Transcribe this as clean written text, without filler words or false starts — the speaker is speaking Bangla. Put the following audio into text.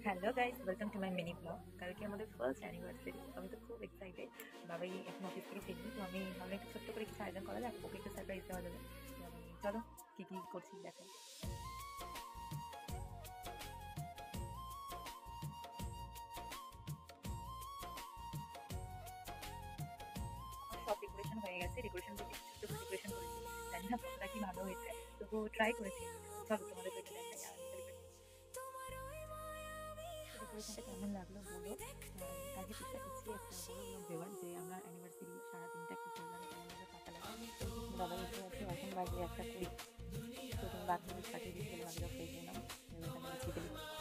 Hello guys, welcome to my mini blog. কালকে আমাদের ফার্স্ট অ্যানিভার্সারি। আমি তো খুব এক্সাইটেড। বাবাই এখন অফিস থেকে ফিরবি, তো আমি ভাবলাম একটু ছোট্ট করে কিছু আয়োজন করা যাক, ওকে একটু সারপ্রাইজ দেওয়া যাবে। তো আমি চলো কি কি করছি দেখাই। আমার সব ডেকোরেশন হয়ে গেছে, ডেকোরেশন থেকে ছোট্ট করে ডেকোরেশন করেছি। জানি না কতটা কি ভালো হয়েছে, তবুও ট্রাই করেছি। চলো তোমাদের একটু দেখাই আমি সেলিব্রেট ডেকোরেশনটা কেমন লাগলো বলো। আগে চেষ্টা করছি একটা বড় ব্লগ দেওয়ার, যে আমরা অ্যানিভার্সারি সারাদিনটা কি করলাম, কেমন ভাবে কাটালাম। বাবা এসে আছে, এখন বাজে 1:20। তো তুমি 5 মিনিট কাটিয়ে দিচ্ছিল, আমি যখন এই জন্য এখানে গুছিয়ে দিই।